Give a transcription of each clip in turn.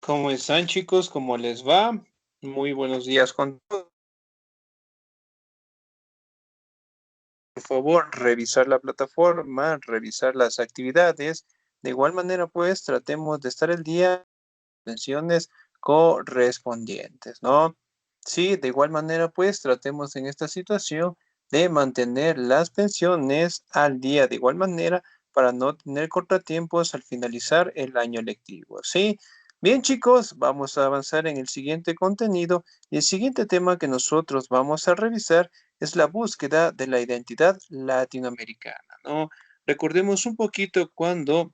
¿Cómo están, chicos? ¿Cómo les va? Muy buenos días con todos. Por favor, revisar la plataforma, revisar las actividades. De igual manera, pues, tratemos de estar al día con pensiones correspondientes, ¿no? Sí, de igual manera, pues, tratemos en esta situación de mantener las pensiones al día de igual manera para no tener contratiempos al finalizar el año lectivo, ¿sí? Bien, chicos, vamos a avanzar en el siguiente contenido y el siguiente tema que nosotros vamos a revisar es la búsqueda de la identidad latinoamericana, ¿no? Recordemos un poquito cuando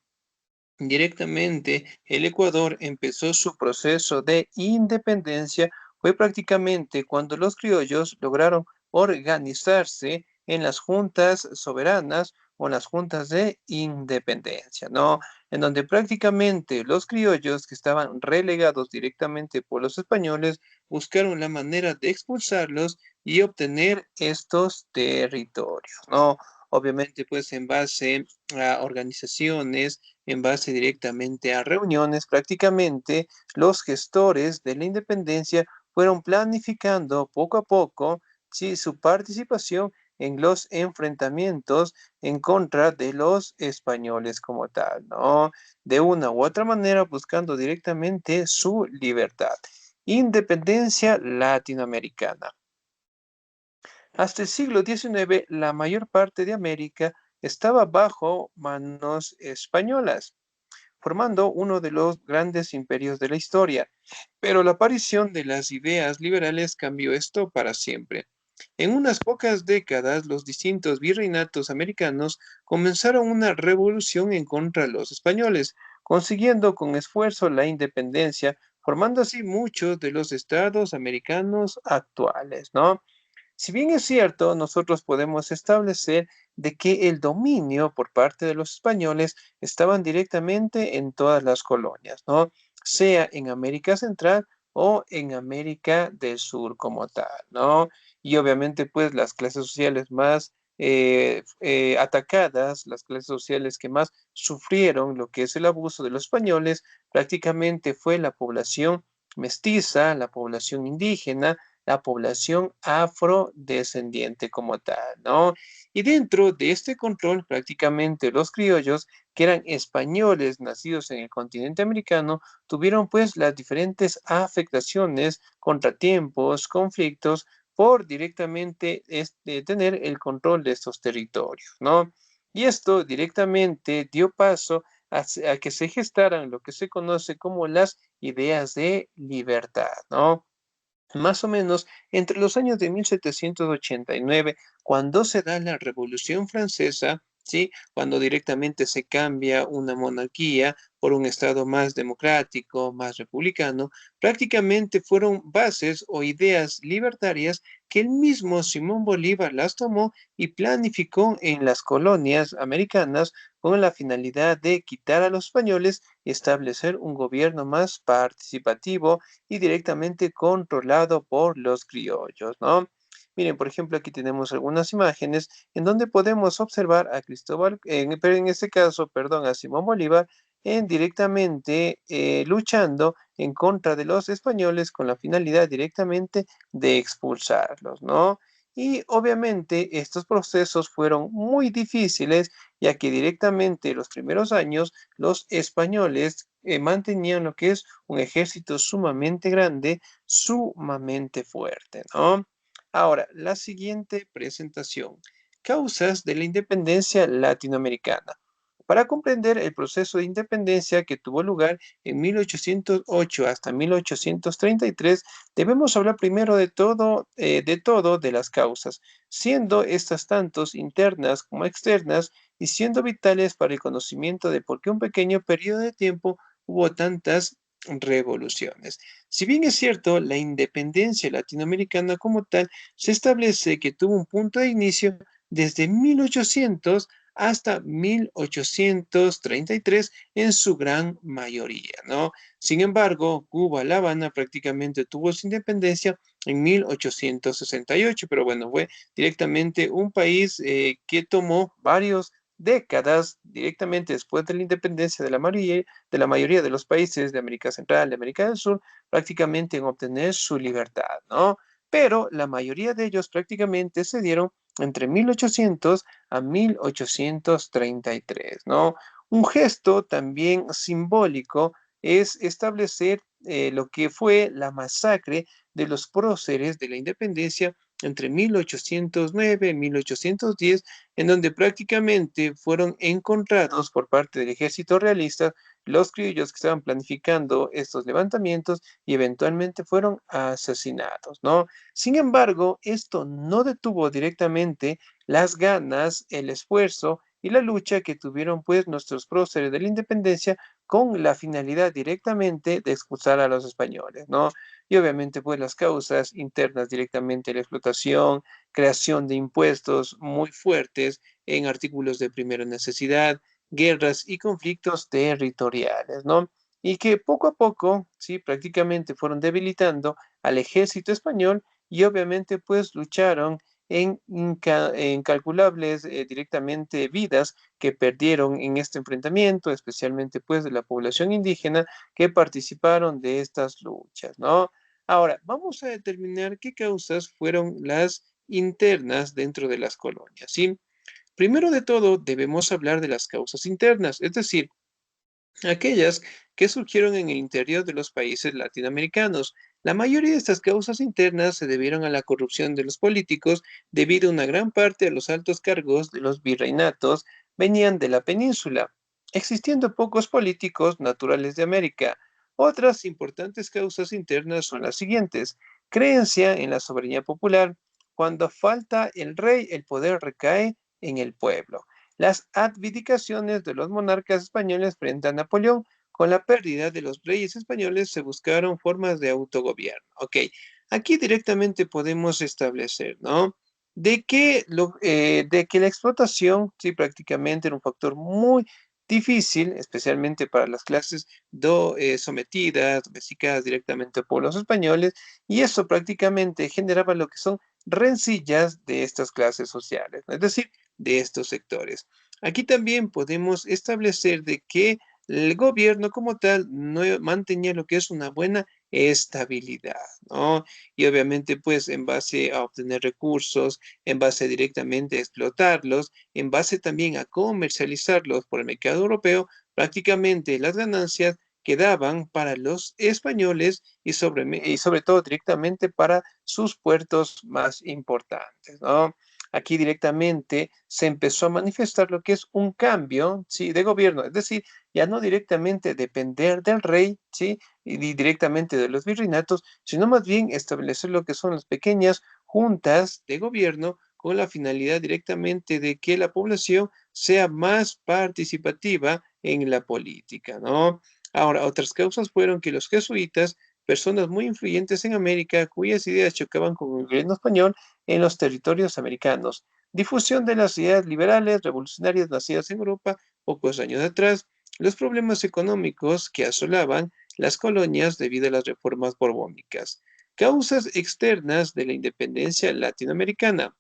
directamente el Ecuador empezó su proceso de independencia, fue prácticamente cuando los criollos lograron organizarse en las juntas soberanas o en las juntas de independencia, ¿no? En donde prácticamente los criollos que estaban relegados directamente por los españoles buscaron la manera de expulsarlos y obtener estos territorios, ¿no? Obviamente, pues en base a organizaciones, en base directamente a reuniones, prácticamente los gestores de la independencia fueron planificando poco a poco, sí, su participación en los enfrentamientos en contra de los españoles como tal, ¿no? De una u otra manera buscando directamente su libertad. Independencia latinoamericana. Hasta el siglo XIX, la mayor parte de América estaba bajo manos españolas, formando uno de los grandes imperios de la historia. Pero la aparición de las ideas liberales cambió esto para siempre. En unas pocas décadas, los distintos virreinatos americanos comenzaron una revolución en contra de los españoles, consiguiendo con esfuerzo la independencia, formando así muchos de los estados americanos actuales, ¿no? Si bien es cierto, nosotros podemos establecer de que el dominio por parte de los españoles estaban directamente en todas las colonias, ¿no? Sea en América Central o en América del Sur como tal, ¿no? Y obviamente, pues las clases sociales más atacadas, las clases sociales que más sufrieron lo que es el abuso de los españoles, prácticamente fue la población mestiza, la población indígena, la población afrodescendiente como tal, ¿no? Y dentro de este control, prácticamente los criollos, que eran españoles nacidos en el continente americano, tuvieron pues las diferentes afectaciones, contratiempos, conflictos, por directamente tener el control de estos territorios, ¿no? Y esto directamente dio paso a que se gestaran lo que se conoce como las ideas de libertad, ¿no? Más o menos entre los años de 1789, cuando se da la Revolución Francesa, ¿sí? Cuando directamente se cambia una monarquía por un Estado más democrático, más republicano, prácticamente fueron bases o ideas libertarias que el mismo Simón Bolívar las tomó y planificó en las colonias americanas con la finalidad de quitar a los españoles y establecer un gobierno más participativo y directamente controlado por los criollos, ¿no? Miren, por ejemplo, aquí tenemos algunas imágenes en donde podemos observar a Cristóbal, pero en este caso, perdón, a Simón Bolívar, en directamente luchando en contra de los españoles con la finalidad directamente de expulsarlos, ¿no? Y obviamente estos procesos fueron muy difíciles, ya que directamente los primeros años los españoles mantenían lo que es un ejército sumamente grande, sumamente fuerte, ¿no? Ahora, la siguiente presentación. Causas de la independencia latinoamericana. Para comprender el proceso de independencia que tuvo lugar en 1808 hasta 1833, debemos hablar primero de las causas, siendo estas tantos internas como externas y siendo vitales para el conocimiento de por qué un pequeño periodo de tiempo hubo tantas revoluciones. Si bien es cierto, la independencia latinoamericana como tal se establece que tuvo un punto de inicio desde 1800 hasta 1833 en su gran mayoría, ¿no? Sin embargo, Cuba, La Habana prácticamente tuvo su independencia en 1868, pero bueno, fue directamente un país que tomó varios décadas, directamente después de la independencia de la mayoría de los países de América Central, de América del Sur, prácticamente en obtener su libertad, ¿no? Pero la mayoría de ellos prácticamente se dieron entre 1800 a 1833, ¿no? Un gesto también simbólico es establecer lo que fue la masacre de los próceres de la independencia entre 1809 y 1810, en donde prácticamente fueron encontrados por parte del ejército realista los criollos que estaban planificando estos levantamientos y eventualmente fueron asesinados, ¿no? Sin embargo, esto no detuvo directamente las ganas, el esfuerzo y la lucha que tuvieron pues nuestros próceres de la independencia con la finalidad directamente de expulsar a los españoles, ¿no? Y obviamente pues las causas internas directamente la explotación, creación de impuestos muy fuertes en artículos de primera necesidad, guerras y conflictos territoriales, ¿no? Y que poco a poco, sí, prácticamente fueron debilitando al ejército español y obviamente pues lucharon en incalculables directamente vidas que perdieron en este enfrentamiento, especialmente pues de la población indígena que participaron de estas luchas, ¿no? Ahora, vamos a determinar qué causas fueron las internas dentro de las colonias, ¿sí? Primero de todo, debemos hablar de las causas internas, es decir, aquellas que surgieron en el interior de los países latinoamericanos. La mayoría de estas causas internas se debieron a la corrupción de los políticos debido a una gran parte de los altos cargos de los virreinatos venían de la península, existiendo pocos políticos naturales de América. Otras importantes causas internas son las siguientes: creencia en la soberanía popular. Cuando falta el rey, el poder recae en el pueblo. Las abdicaciones de los monarcas españoles frente a Napoleón. Con la pérdida de los reyes españoles se buscaron formas de autogobierno. Ok, aquí directamente podemos establecer, ¿no? De que la explotación, sí, prácticamente era un factor muy difícil, especialmente para las clases sometidas, domesticadas directamente por los españoles, y eso prácticamente generaba lo que son rencillas de estas clases sociales, ¿no? Es decir, de estos sectores. Aquí también podemos establecer de que el gobierno como tal no mantenía lo que es una buena estabilidad, ¿no? Y obviamente pues en base a obtener recursos, en base directamente a explotarlos, en base también a comercializarlos por el mercado europeo, prácticamente las ganancias quedaban para los españoles y sobre todo directamente para sus puertos más importantes, ¿no? Aquí directamente se empezó a manifestar lo que es un cambio, ¿sí?, de gobierno, es decir, ya no directamente depender del rey, ¿sí?, y directamente de los virreinatos, sino más bien establecer lo que son las pequeñas juntas de gobierno con la finalidad directamente de que la población sea más participativa en la política, ¿no? Ahora, otras causas fueron que los jesuitas, personas muy influyentes en América, cuyas ideas chocaban con el gobierno español, en los territorios americanos. Difusión de las ideas liberales revolucionarias nacidas en Europa pocos años atrás. Los problemas económicos que asolaban las colonias debido a las reformas borbónicas. Causas externas de la independencia latinoamericana.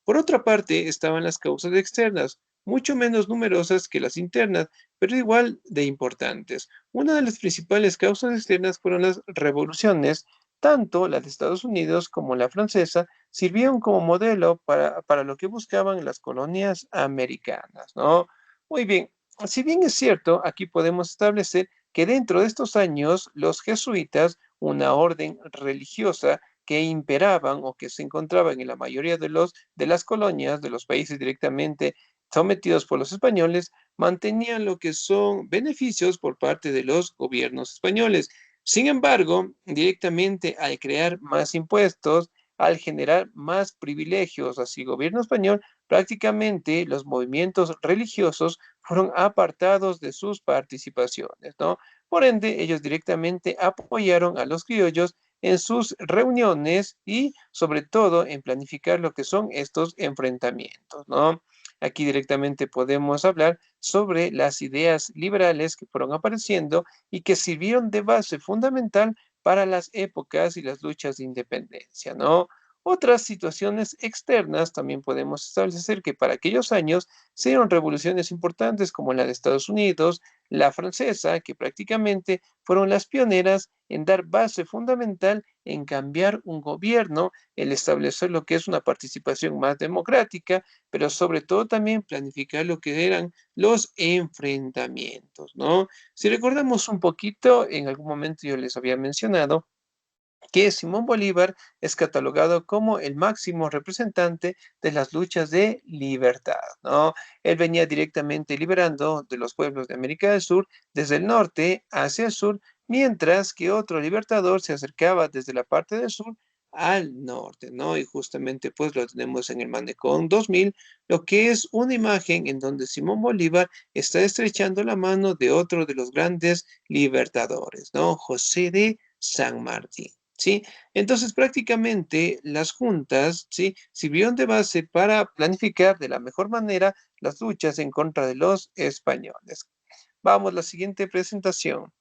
Por otra parte, estaban las causas externas, mucho menos numerosas que las internas, pero igual de importantes. Una de las principales causas externas fueron las revoluciones. Tanto la de Estados Unidos como la francesa sirvieron como modelo para lo que buscaban las colonias americanas, ¿no? Muy bien, si bien es cierto, aquí podemos establecer que dentro de estos años los jesuitas, una orden religiosa que imperaban o que se encontraban en la mayoría de las colonias, de los países directamente sometidos por los españoles, mantenían lo que son beneficios por parte de los gobiernos españoles. Sin embargo, directamente al crear más impuestos, al generar más privilegios hacia el gobierno español, prácticamente los movimientos religiosos fueron apartados de sus participaciones, ¿no? Por ende, ellos directamente apoyaron a los criollos en sus reuniones y sobre todo en planificar lo que son estos enfrentamientos, ¿no? Aquí directamente podemos hablar sobre las ideas liberales que fueron apareciendo y que sirvieron de base fundamental para las épocas y las luchas de independencia, ¿no? Otras situaciones externas también podemos establecer que para aquellos años se dieron revoluciones importantes como la de Estados Unidos, la francesa, que prácticamente fueron las pioneras en dar base fundamental en cambiar un gobierno, el establecer lo que es una participación más democrática, pero sobre todo también planificar lo que eran los enfrentamientos, ¿no? Si recordamos un poquito, en algún momento yo les había mencionado que Simón Bolívar es catalogado como el máximo representante de las luchas de libertad, ¿no? Él venía directamente liberando de los pueblos de América del Sur desde el norte hacia el sur, mientras que otro libertador se acercaba desde la parte del sur al norte, ¿no? Y justamente pues lo tenemos en el Malecón 2000, lo que es una imagen en donde Simón Bolívar está estrechando la mano de otro de los grandes libertadores, ¿no? José de San Martín. ¿Sí? Entonces, prácticamente las juntas, ¿sí? Sirvieron de base para planificar de la mejor manera las luchas en contra de los españoles. Vamos, la siguiente presentación.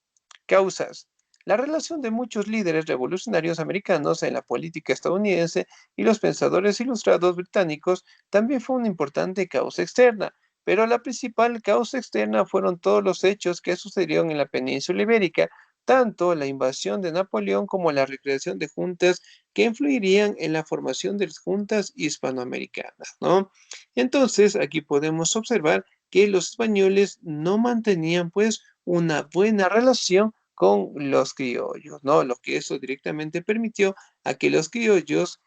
Causas. La relación de muchos líderes revolucionarios americanos en la política estadounidense y los pensadores ilustrados británicos también fue una importante causa externa, pero la principal causa externa fueron todos los hechos que sucedieron en la península ibérica, tanto la invasión de Napoleón como la recreación de juntas que influirían en la formación de las juntas hispanoamericanas, ¿no? Entonces, aquí podemos observar que los españoles no mantenían pues una buena relación con los criollos, ¿no? Lo que eso directamente permitió a que los criollos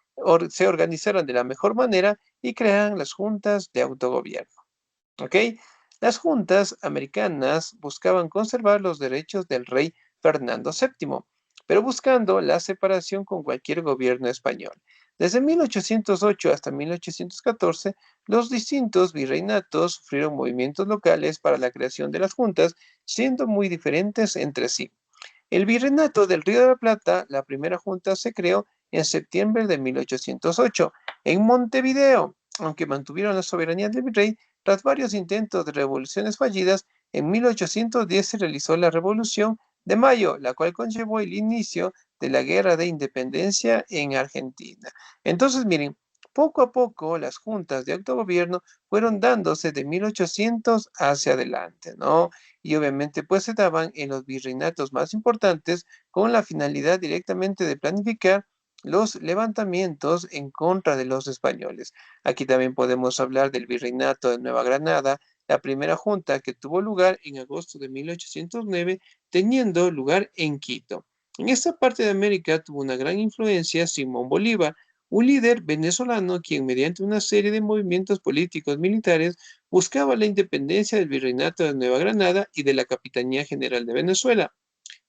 se organizaran de la mejor manera y crearan las juntas de autogobierno, ¿ok? Las juntas americanas buscaban conservar los derechos del rey Fernando VII, pero buscando la separación con cualquier gobierno español. Desde 1808 hasta 1814, los distintos virreinatos sufrieron movimientos locales para la creación de las juntas, siendo muy diferentes entre sí. El Virreinato del Río de la Plata, la primera junta se creó en septiembre de 1808 en Montevideo, aunque mantuvieron la soberanía del virrey tras varios intentos de revoluciones fallidas. En 1810 se realizó la Revolución de Mayo, la cual conllevó el inicio de la Guerra de Independencia en Argentina. Entonces, miren, poco a poco las juntas de autogobierno fueron dándose de 1800 hacia adelante, ¿no? Y obviamente pues se daban en los virreinatos más importantes con la finalidad directamente de planificar los levantamientos en contra de los españoles. Aquí también podemos hablar del virreinato de Nueva Granada, la primera junta que tuvo lugar en agosto de 1809, teniendo lugar en Quito. En esta parte de América tuvo una gran influencia Simón Bolívar, un líder venezolano quien mediante una serie de movimientos políticos militares buscaba la independencia del Virreinato de Nueva Granada y de la Capitanía General de Venezuela.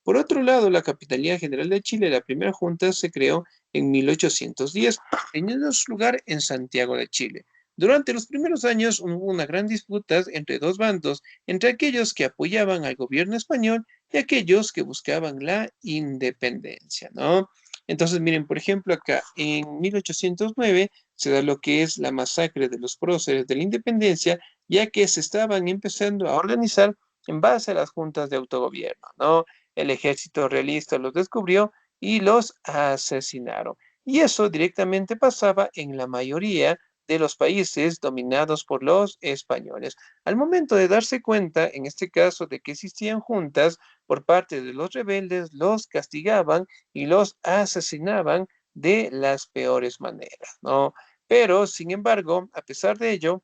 Por otro lado, la Capitanía General de Chile, la primera junta, se creó en 1810, teniendo su lugar en Santiago de Chile. Durante los primeros años hubo una gran disputa entre dos bandos, entre aquellos que apoyaban al gobierno español y aquellos que buscaban la independencia, ¿no? Entonces, miren, por ejemplo, acá en 1809 se da lo que es la masacre de los próceres de la independencia, ya que se estaban empezando a organizar en base a las juntas de autogobierno, ¿no? El ejército realista los descubrió y los asesinaron. Y eso directamente pasaba en la mayoría de los países dominados por los españoles. Al momento de darse cuenta, en este caso, de que existían juntas por parte de los rebeldes, los castigaban y los asesinaban de las peores maneras, ¿no? Pero, sin embargo, a pesar de ello,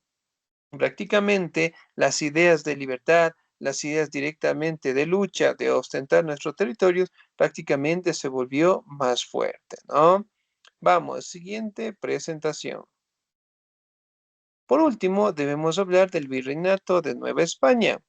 prácticamente las ideas de libertad, las ideas directamente de lucha, de ostentar nuestros territorios, prácticamente se volvió más fuerte, ¿no? Vamos, siguiente presentación. Por último, debemos hablar del Virreinato de Nueva España,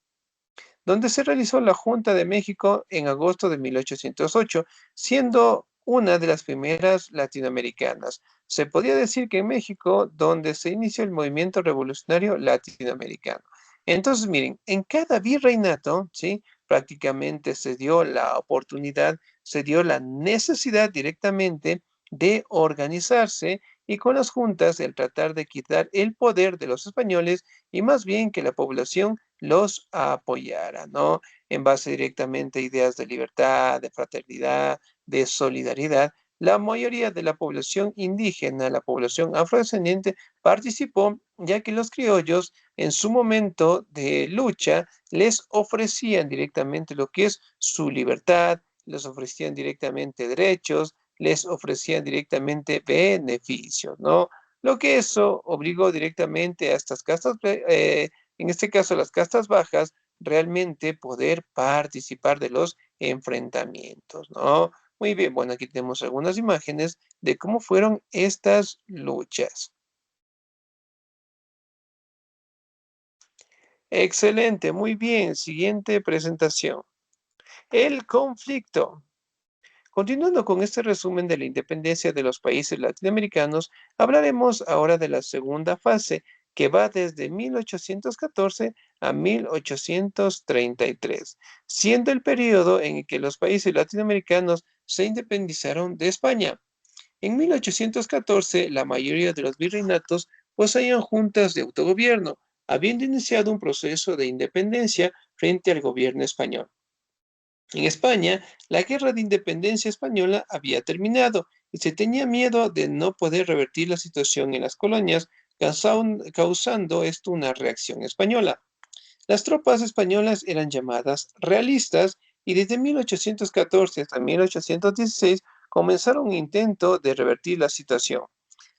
donde se realizó la Junta de México en agosto de 1808, siendo una de las primeras latinoamericanas. Se podría decir que en México, donde se inició el movimiento revolucionario latinoamericano. Entonces, miren, en cada virreinato, ¿sí? Prácticamente se dio la oportunidad, se dio la necesidad directamente de organizarse y con las juntas el tratar de quitar el poder de los españoles y más bien que la población los apoyara, ¿no? En base directamente a ideas de libertad, de fraternidad, de solidaridad, La mayoría de la población indígena, la población afrodescendiente, participó, ya que los criollos en su momento de lucha les ofrecían directamente lo que es su libertad, les ofrecían directamente derechos, les ofrecían directamente beneficios, ¿no? Lo que eso obligó directamente a estas castas, en este caso las castas bajas, realmente poder participar de los enfrentamientos, ¿no? Muy bien, bueno, aquí tenemos algunas imágenes de cómo fueron estas luchas. Excelente, muy bien. Siguiente presentación. El conflicto. Continuando con este resumen de la independencia de los países latinoamericanos, hablaremos ahora de la segunda fase, que va desde 1814 a 1833, siendo el periodo en el que los países latinoamericanos se independizaron de España. En 1814, la mayoría de los virreinatos poseían juntas de autogobierno, habiendo iniciado un proceso de independencia frente al gobierno español. En España, la guerra de independencia española había terminado y se tenía miedo de no poder revertir la situación en las colonias, causando esto una reacción española. Las tropas españolas eran llamadas realistas y desde 1814 hasta 1816 comenzaron un intento de revertir la situación.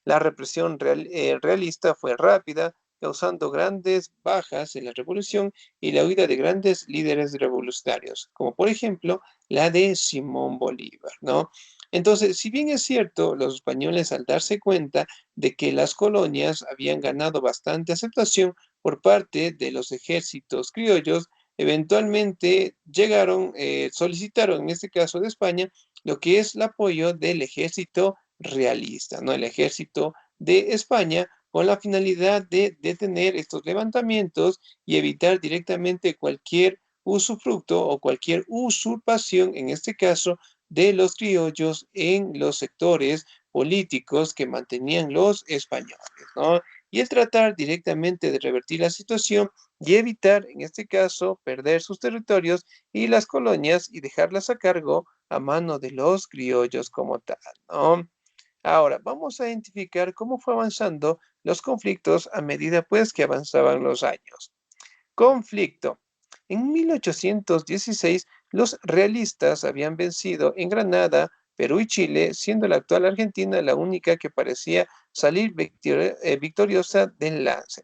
La represión realista fue rápida, causando grandes bajas en la revolución y la huida de grandes líderes revolucionarios, como por ejemplo la de Simón Bolívar, ¿no? Entonces, si bien es cierto, los españoles al darse cuenta de que las colonias habían ganado bastante aceptación por parte de los ejércitos criollos, eventualmente llegaron, solicitaron en este caso de España, lo que es el apoyo del ejército realista, ¿no? El ejército de España con la finalidad de detener estos levantamientos y evitar directamente cualquier usufructo o cualquier usurpación, en este caso, de los criollos en los sectores políticos que mantenían los españoles, ¿no? Y el tratar directamente de revertir la situación y evitar, en este caso, perder sus territorios y las colonias y dejarlas a cargo a mano de los criollos como tal, ¿no? Ahora, vamos a identificar cómo fue avanzando los conflictos a medida pues que avanzaban los años. Conflicto. En 1816, los realistas habían vencido en Granada, Perú y Chile, siendo la actual Argentina la única que parecía salir victoriosa del lance,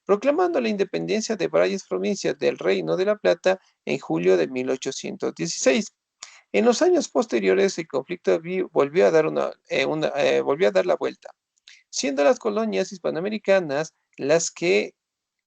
proclamando la independencia de varias provincias del Reino de la Plata en julio de 1816. En los años posteriores, el conflicto volvió a dar volvió a dar la vuelta, siendo las colonias hispanoamericanas las que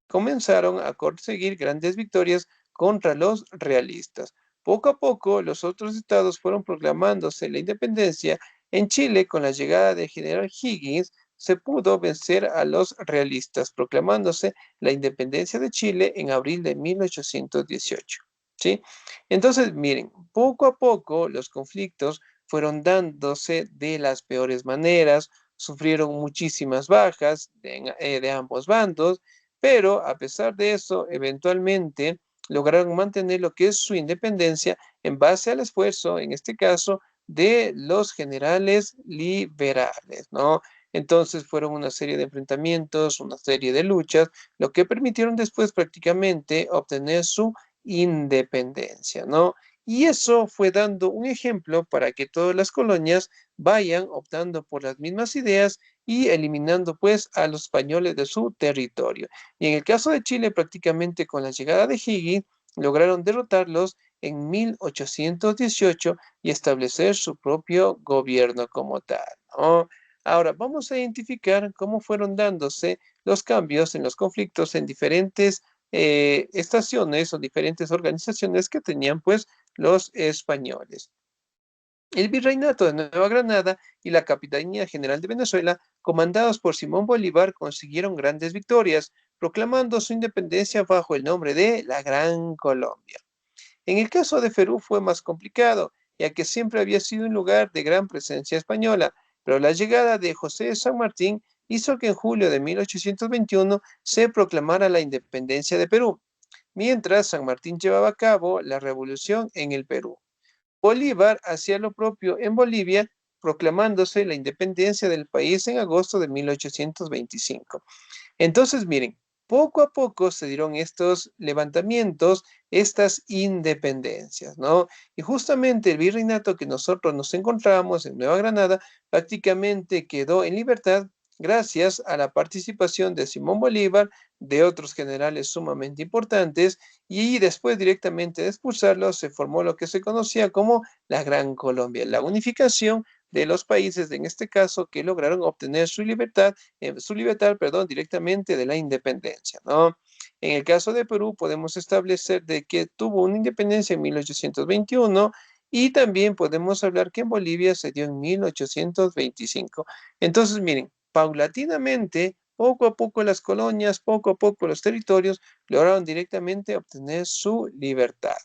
comenzaron a conseguir grandes victorias contra los realistas. Poco a poco, los otros estados fueron proclamándose la independencia. En Chile, con la llegada del general Higgins, se pudo vencer a los realistas, proclamándose la independencia de Chile en abril de 1818. ¿Sí? Entonces, miren, poco a poco los conflictos fueron dándose de las peores maneras, sufrieron muchísimas bajas de ambos bandos, pero a pesar de eso, eventualmente lograron mantener lo que es su independencia en base al esfuerzo, en este caso, de los generales liberales, ¿no? Entonces fueron una serie de enfrentamientos, una serie de luchas, lo que permitieron después prácticamente obtener su independencia, ¿no? Y eso fue dando un ejemplo para que todas las colonias vayan optando por las mismas ideas y eliminando pues a los españoles de su territorio. Y en el caso de Chile, prácticamente con la llegada de Higgins, lograron derrotarlos en 1818 y establecer su propio gobierno como tal, ¿no? Ahora, vamos a identificar cómo fueron dándose los cambios en los conflictos en diferentes estaciones o diferentes organizaciones que tenían pues los españoles. El virreinato de Nueva Granada y la Capitanía General de Venezuela, comandados por Simón Bolívar, consiguieron grandes victorias, proclamando su independencia bajo el nombre de la Gran Colombia. En el caso de Perú fue más complicado, ya que siempre había sido un lugar de gran presencia española, pero la llegada de José de San Martín hizo que en julio de 1821 se proclamara la independencia de Perú, mientras San Martín llevaba a cabo la revolución en el Perú. Bolívar hacía lo propio en Bolivia proclamándose la independencia del país en agosto de 1825. Entonces, miren, poco a poco se dieron estos levantamientos, estas independencias, ¿no? Y justamente el virreinato que nosotros nos encontrábamos en Nueva Granada prácticamente quedó en libertad gracias a la participación de Simón Bolívar, de otros generales sumamente importantes, y después directamente de expulsarlos se formó lo que se conocía como la Gran Colombia, la unificación de los países, en este caso, que lograron obtener su libertad, perdón, directamente de la independencia, ¿no? En el caso de Perú, podemos establecer de que tuvo una independencia en 1821 y también podemos hablar que en Bolivia se dio en 1825. Entonces, miren, paulatinamente, poco a poco las colonias, poco a poco los territorios lograron directamente obtener su libertad.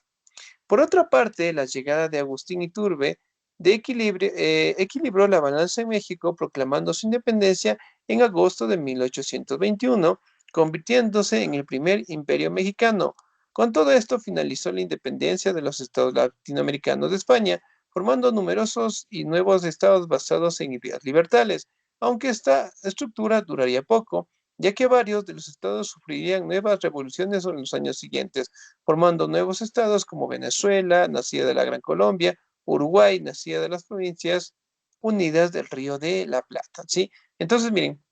Por otra parte, la llegada de Agustín Iturbide equilibró la balanza en México, proclamando su independencia en agosto de 1821, convirtiéndose en el primer imperio mexicano. Con todo esto finalizó la independencia de los estados latinoamericanos de España, formando numerosos y nuevos estados basados en ideas libertales, aunque esta estructura duraría poco, ya que varios de los estados sufrirían nuevas revoluciones en los años siguientes, formando nuevos estados como Venezuela, nacida de la Gran Colombia, Uruguay, nacida de las provincias unidas del Río de la Plata, ¿sí? Entonces, miren,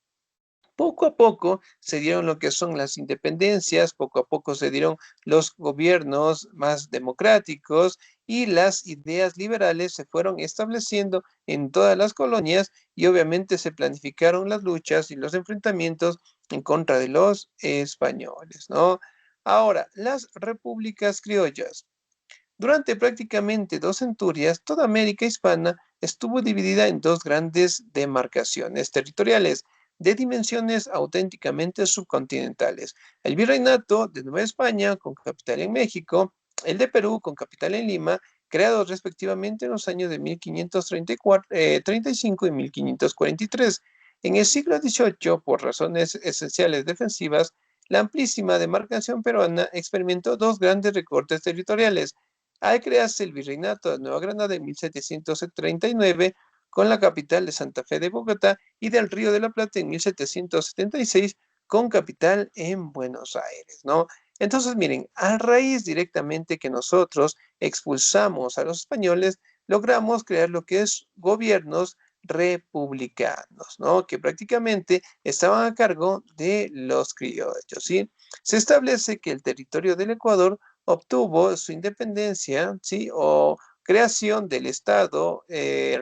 poco a poco se dieron lo que son las independencias, poco a poco se dieron los gobiernos más democráticos y las ideas liberales se fueron estableciendo en todas las colonias y obviamente se planificaron las luchas y los enfrentamientos en contra de los españoles, ¿no? Ahora, las repúblicas criollas. Durante prácticamente 2 centurias, toda América hispana estuvo dividida en dos grandes demarcaciones territoriales de dimensiones auténticamente subcontinentales. El virreinato de Nueva España, con capital en México, el de Perú, con capital en Lima, creados respectivamente en los años de 1535 y 1543. En el siglo XVIII, por razones esenciales defensivas, la amplísima demarcación peruana experimentó dos grandes recortes territoriales al crearse el Virreinato de Nueva Granada en 1739, con la capital de Santa Fe de Bogotá, y del Río de la Plata en 1776, con capital en Buenos Aires, ¿no? Entonces, miren, a raíz directamente que nosotros expulsamos a los españoles, logramos crear lo que es gobiernos republicanos, ¿no? Que prácticamente estaban a cargo de los criollos, ¿sí? Se establece que el territorio del Ecuador obtuvo su independencia, ¿sí? O creación del Estado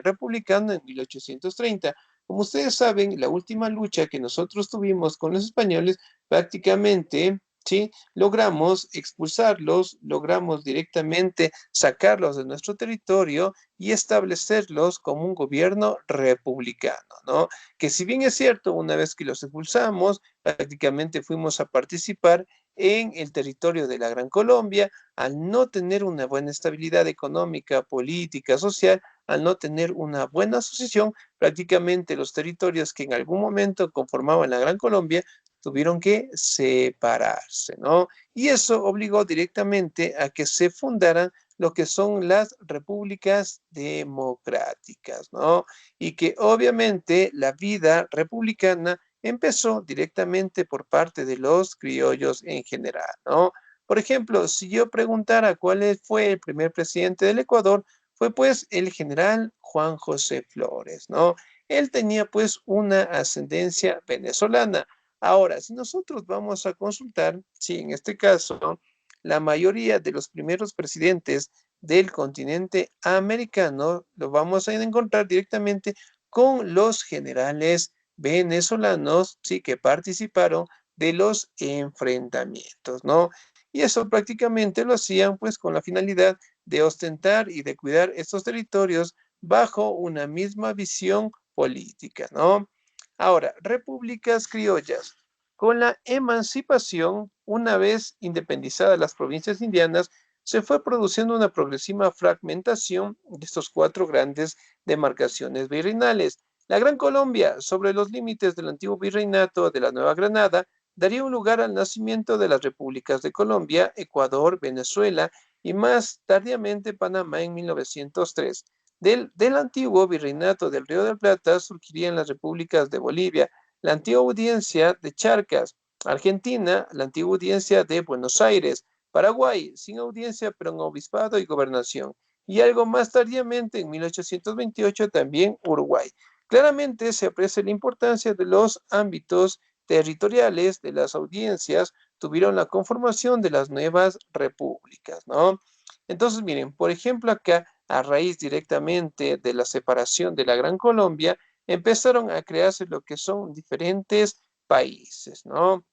republicano en 1830. Como ustedes saben, la última lucha que nosotros tuvimos con los españoles, prácticamente, ¿sí? Logramos expulsarlos, logramos directamente sacarlos de nuestro territorio y establecerlos como un gobierno republicano, ¿no? Que si bien es cierto, una vez que los expulsamos, prácticamente fuimos a participar en el territorio de la Gran Colombia, al no tener una buena estabilidad económica, política, social, al no tener una buena asociación, prácticamente los territorios que en algún momento conformaban la Gran Colombia tuvieron que separarse, ¿no? Y eso obligó directamente a que se fundaran lo que son las repúblicas democráticas, ¿no? Y que obviamente la vida republicana empezó directamente por parte de los criollos en general, ¿no? Por ejemplo, si yo preguntara cuál fue el primer presidente del Ecuador, fue pues el general Juan José Flores, ¿no? Él tenía pues una ascendencia venezolana. Ahora, si nosotros vamos a consultar, sí, en este caso, la mayoría de los primeros presidentes del continente americano lo vamos a encontrar directamente con los generales venezolanos, sí, que participaron de los enfrentamientos, ¿no? Y eso prácticamente lo hacían pues con la finalidad de ostentar y de cuidar estos territorios bajo una misma visión política, ¿no? Ahora, repúblicas criollas. Con la emancipación, una vez independizadas las provincias indianas, se fue produciendo una progresiva fragmentación de estos cuatro grandes demarcaciones virreinales. La Gran Colombia, sobre los límites del antiguo virreinato de la Nueva Granada, daría un lugar al nacimiento de las repúblicas de Colombia, Ecuador, Venezuela y más tardíamente Panamá en 1903. Del antiguo virreinato del Río de la Plata surgirían las repúblicas de Bolivia, la antigua audiencia de Charcas, Argentina, la antigua audiencia de Buenos Aires, Paraguay, sin audiencia pero en obispado y gobernación, y algo más tardíamente, en 1828, también Uruguay. Claramente se aprecia la importancia de los ámbitos territoriales de las audiencias, tuvieron la conformación de las nuevas repúblicas, ¿no? Entonces, miren, por ejemplo, acá, a raíz directamente de la separación de la Gran Colombia, empezaron a crearse lo que son diferentes países, ¿no?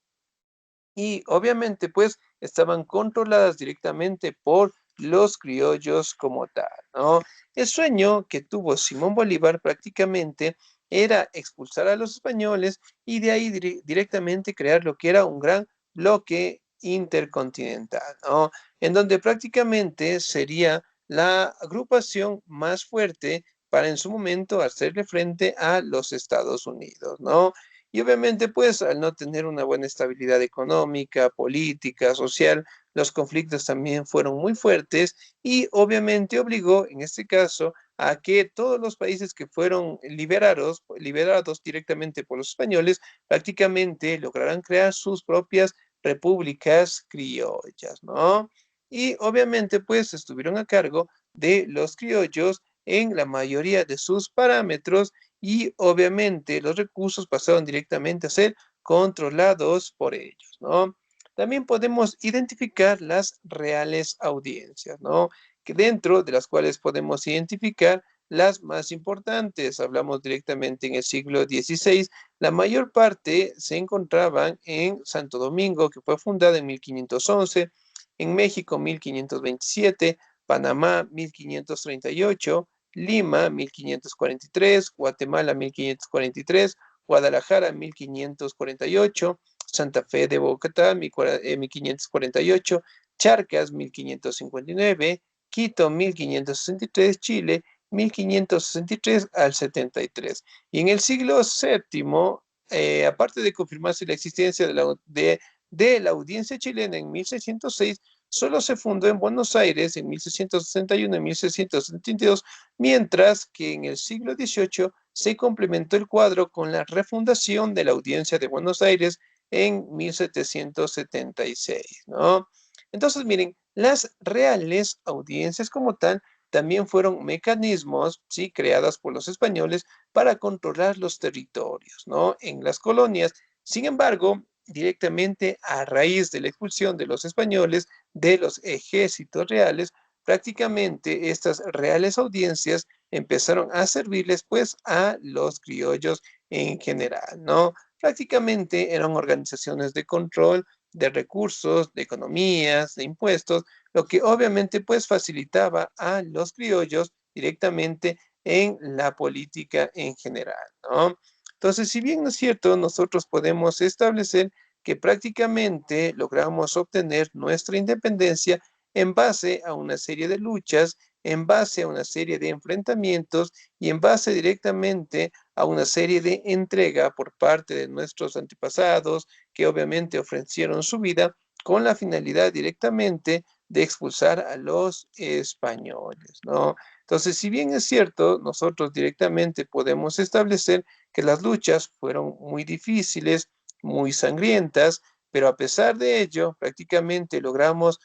Y obviamente pues estaban controladas directamente por los criollos como tal, ¿no? El sueño que tuvo Simón Bolívar prácticamente era expulsar a los españoles y de ahí directamente crear lo que era un gran bloque intercontinental, ¿no? En donde prácticamente sería la agrupación más fuerte para en su momento hacerle frente a los Estados Unidos, ¿no? Y obviamente, pues, al no tener una buena estabilidad económica, política, social, los conflictos también fueron muy fuertes y obviamente obligó, en este caso, a que todos los países que fueron liberados directamente por los españoles, prácticamente lograran crear sus propias repúblicas criollas, ¿no? Y obviamente, pues, estuvieron a cargo de los criollos en la mayoría de sus parámetros y obviamente los recursos pasaron directamente a ser controlados por ellos, ¿no? También podemos identificar las reales audiencias, ¿no? Que dentro de las cuales podemos identificar las más importantes. Hablamos directamente en el siglo XVI. La mayor parte se encontraban en Santo Domingo, que fue fundada en 1511, en México 1527, Panamá 1538, Lima, 1543, Guatemala, 1543, Guadalajara, 1548, Santa Fe de Bogotá, 1548, Charcas, 1559, Quito, 1563, Chile, 1563 al 73. Y en el siglo VII, aparte de confirmarse la existencia de la audiencia chilena en 1606, solo se fundó en Buenos Aires en 1661 y 1672, mientras que en el siglo XVIII se complementó el cuadro con la refundación de la Audiencia de Buenos Aires en 1776, ¿no? Entonces, miren, las reales audiencias como tal también fueron mecanismos, sí, creadas por los españoles para controlar los territorios, ¿no? En las colonias. Sin embargo, directamente a raíz de la expulsión de los españoles de los ejércitos reales, prácticamente estas reales audiencias empezaron a servirles pues a los criollos en general, ¿no? Prácticamente eran organizaciones de control de recursos, de economías, de impuestos, lo que obviamente pues facilitaba a los criollos directamente en la política en general, ¿no? Entonces, si bien no es cierto, nosotros podemos establecer que prácticamente logramos obtener nuestra independencia en base a una serie de luchas, en base a una serie de enfrentamientos y en base directamente a una serie de entrega por parte de nuestros antepasados que obviamente ofrecieron su vida con la finalidad directamente de expulsar a los españoles, ¿no? Entonces, si bien es cierto, nosotros directamente podemos establecer que las luchas fueron muy difíciles, muy sangrientas, pero a pesar de ello, prácticamente logramos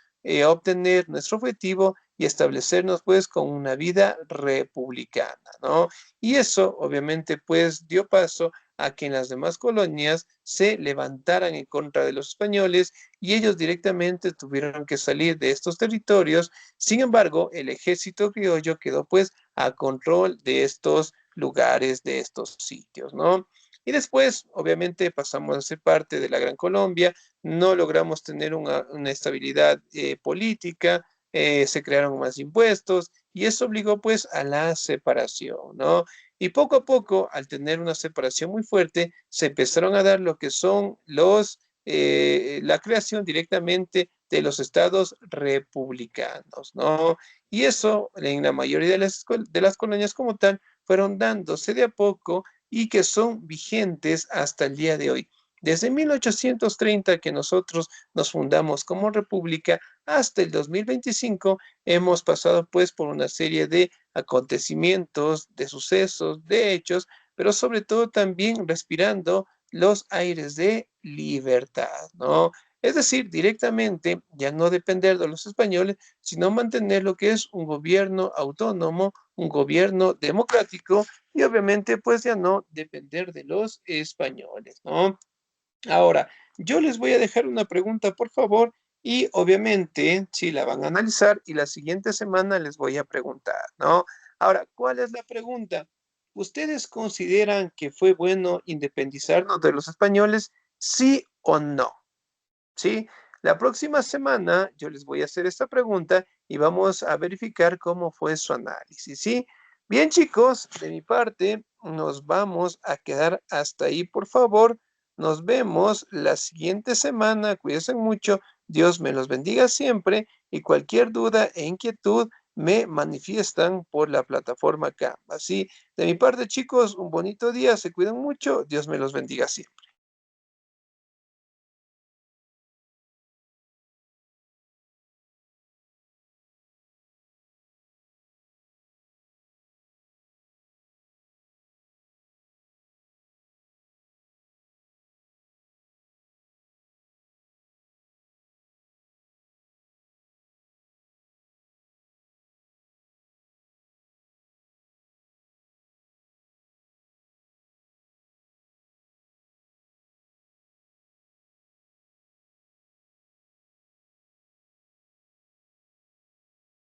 obtener nuestro objetivo y establecernos pues con una vida republicana, ¿no? Y eso obviamente pues dio paso a que en las demás colonias se levantaran en contra de los españoles y ellos directamente tuvieron que salir de estos territorios. Sin embargo, el ejército criollo quedó pues a control de estos lugares, de estos sitios, ¿no? Y después, obviamente, pasamos a ser parte de la Gran Colombia, no logramos tener una estabilidad política, se crearon más impuestos y eso obligó pues a la separación, ¿no? Y poco a poco, al tener una separación muy fuerte, se empezaron a dar lo que son la creación directamente de los estados republicanos, ¿no? Y eso en la mayoría de las colonias como tal fueron dándose de a poco y que son vigentes hasta el día de hoy. Desde 1830 que nosotros nos fundamos como república hasta el 2025 hemos pasado pues por una serie de acontecimientos, de sucesos, de hechos, pero sobre todo también respirando los aires de libertad, ¿no? Es decir, directamente ya no depender de los españoles, sino mantener lo que es un gobierno autónomo, un gobierno democrático y obviamente pues ya no depender de los españoles, ¿no? Ahora, yo les voy a dejar una pregunta, por favor, y obviamente, sí, la van a analizar y la siguiente semana les voy a preguntar, ¿no? Ahora, ¿cuál es la pregunta? ¿Ustedes consideran que fue bueno independizarnos de los españoles, sí o no? ¿Sí? La próxima semana yo les voy a hacer esta pregunta y vamos a verificar cómo fue su análisis, ¿sí? Bien, chicos, de mi parte, nos vamos a quedar hasta ahí, por favor. Nos vemos la siguiente semana. Cuídense mucho. Dios me los bendiga siempre y cualquier duda e inquietud me manifiestan por la plataforma Canva. Así, de mi parte, chicos, un bonito día. Se cuidan mucho. Dios me los bendiga siempre.